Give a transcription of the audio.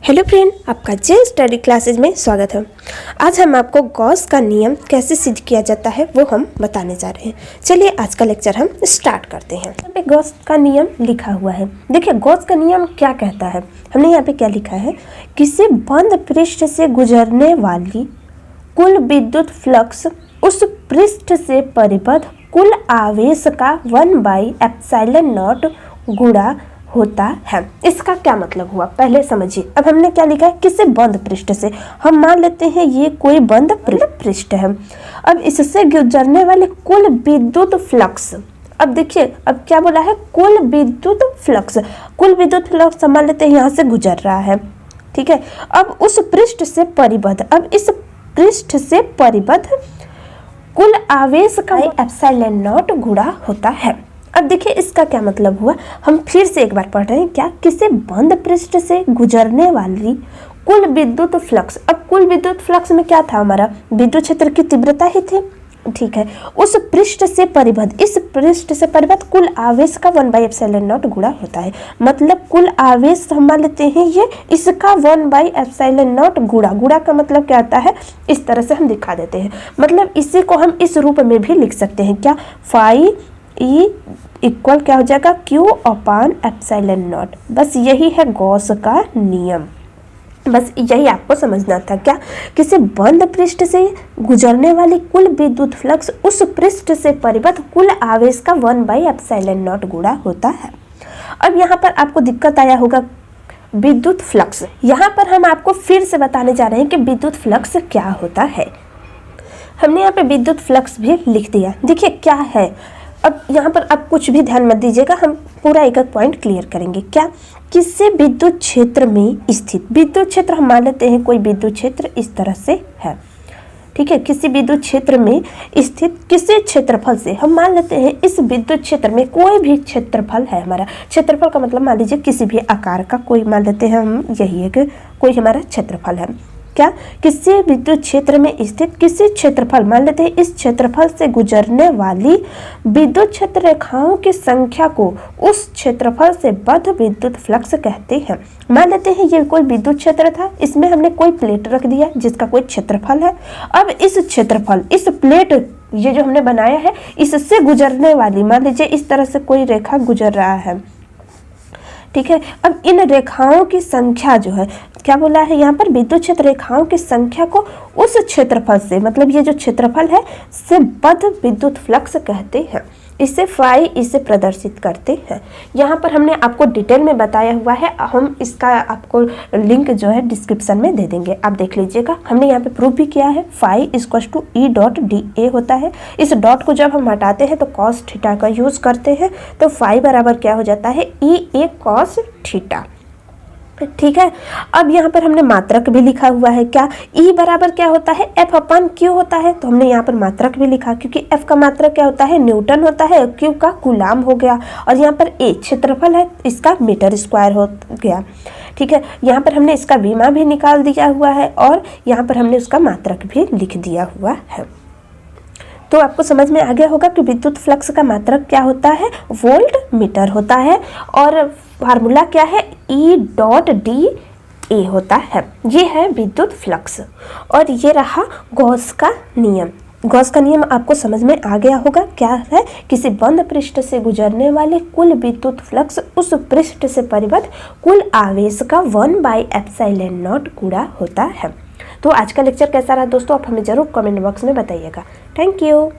Hello friend, आपका जे study classes में स्वागत है। आज हम आपको गॉस का नियम कैसे सिद्ध किया जाता है वो हम बताने जा रहे हैं। चलिए आज का लेक्चर हम स्टार्ट करते हैं। यहाँ पे गॉस का नियम लिखा हुआ है। देखिए गॉस का नियम क्या कहता है। हमने यहाँ पे क्या लिखा है, किसी बंद पृष्ठ से गुजरने वाली कुल विद्युत फ्लक्स उस पृष्ठ से परिबद्ध कुल आवेश का 1/ε0 गुणा होता है। इसका क्या मतलब हुआ पहले समझिए। अब हमने क्या लिखा है, किसी बंद पृष्ठ से, हम मान लेते हैं ये कोई बंद पृष्ठ है। अब इससे गुजरने वाले कुल विद्युत फ्लक्स, अब देखिए अब क्या बोला है, कुल विद्युत फ्लक्स। कुल विद्युत फ्लक्स मान लेते हैं यहाँ से गुजर रहा है, ठीक है। अब उस पृष्ठ से परिबद्ध, अब इस पृष्ठ से परिबद्ध कुल आवेश का ε0 गुणा होता है। अब देखिए इसका क्या मतलब हुआ, हम फिर से एक बार पढ़ रहे हैं। क्या, किसी बंद पृष्ठ से गुजरने वाली कुल विद्युत फ्लक्स। अब कुल विद्युत फ्लक्स में क्या था, हमारा विद्युत क्षेत्र की तीव्रता ही थी, ठीक है। उस पृष्ठ से परिबद्ध, इस पृष्ठ से परिबद्ध कुल आवेश का 1/ε0 गुणा होता है। मतलब कुल आवेश हम मान लेते हैं ये इसका 1/ε0 गुणा का मतलब क्या आता है, इस तरह से हम दिखा देते हैं। मतलब इसी को हम इस रूप में भी लिख सकते हैं, क्या, फाई ई इक्वल क्या हो जाएगा, Q/ε0। बस यही है गॉस का नियम, बस यही आपको समझना था। क्या, किसी बंद पृष्ठ से गुजरने वाली कुल विद्युत फ्लक्स उस पृष्ठ से परिबद्ध कुल आवेश का 1/ε0 गुणा होता है। अब यहाँ पर आपको दिक्कत आया होगा विद्युत फ्लक्स। यहाँ पर हम आपको फिर से बताने जा रहे हैं कि विद्युत फ्लक्स क्या होता है। हमने यहाँ पे विद्युत फ्लक्स भी लिख दिया। देखिए क्या है, अब यहाँ पर आप कुछ भी ध्यान मत दीजिएगा, हम पूरा एक एक पॉइंट क्लियर करेंगे। क्या, किसी विद्युत क्षेत्र में स्थित, विद्युत क्षेत्र हम मान लेते हैं कोई विद्युत क्षेत्र इस तरह से है, ठीक है। किसी विद्युत क्षेत्र में स्थित किसी क्षेत्रफल से, हम मान लेते हैं इस विद्युत क्षेत्र में कोई भी क्षेत्रफल है हमारा। क्षेत्रफल का मतलब मान लीजिए किसी भी आकार का कोई, मान लेते हैं हम यही है कि कोई हमारा क्षेत्रफल है। क्या, किसी विद्युत क्षेत्र में स्थित किसी क्षेत्रफल, मान लेते हैं इस क्षेत्रफल से गुजरने वाली विद्युत क्षेत्र रेखाओं की संख्या को उस क्षेत्रफल से बद्ध विद्युत फ्लक्स कहते हैं। मान लेते हैं ये कोई विद्युत क्षेत्र था, इसमें हमने कोई प्लेट रख दिया जिसका कोई क्षेत्रफल है। अब इस क्षेत्रफल, इस प्लेट ये जो हमने बनाया है, इससे गुजरने वाली, मान लीजिए इस तरह से कोई रेखा गुजर रहा है, ठीक है। अब इन रेखाओं की संख्या जो है, क्या बोला है यहाँ पर, विद्युत क्षेत्र रेखाओं की संख्या को उस क्षेत्रफल से, मतलब ये जो क्षेत्रफल है, से बद्ध विद्युत फ्लक्स कहते हैं। इसे फाई इसे प्रदर्शित करते हैं। यहाँ पर हमने आपको डिटेल में बताया हुआ है, हम इसका आपको लिंक जो है डिस्क्रिप्शन में दे देंगे, आप देख लीजिएगा। हमने यहाँ पे प्रूफ भी किया है, फाई = E.dA होता है। इस डॉट को जब हम हटाते हैं तो cos थीटा का यूज़ करते हैं, तो फाई बराबर क्या हो जाता है, EA cos थीटा, ठीक है। अब यहाँ पर हमने मात्रक भी लिखा हुआ है। क्या, E बराबर क्या होता है, F/Q होता है, तो हमने यहाँ पर मात्रक भी लिखा, क्योंकि F का मात्रक क्या होता है, न्यूटन होता है, Q का कूलाम हो गया, और यहाँ पर A क्षेत्रफल है, इसका मीटर स्क्वायर हो गया, ठीक है। यहाँ पर हमने इसका विमा भी निकाल दिया हुआ है, और यहाँ पर हमने उसका मात्रक भी लिख दिया हुआ है। तो आपको समझ में आ गया होगा कि विद्युत फ्लक्स का मात्रक क्या होता है, वोल्ट मीटर होता है, और फार्मूला क्या है, E.dA होता है। ये है विद्युत फ्लक्स, और ये रहा गॉस का नियम। गॉस का नियम आपको समझ में आ गया होगा। क्या है, किसी बंद पृष्ठ से गुजरने वाले कुल विद्युत फ्लक्स उस पृष्ठ से परिबद्ध कुल आवेश का 1/ε0 गुणा होता है। तो आज का लेक्चर कैसा रहा दोस्तों, आप हमें जरूर कमेंट बॉक्स में बताइएगा। Thank you.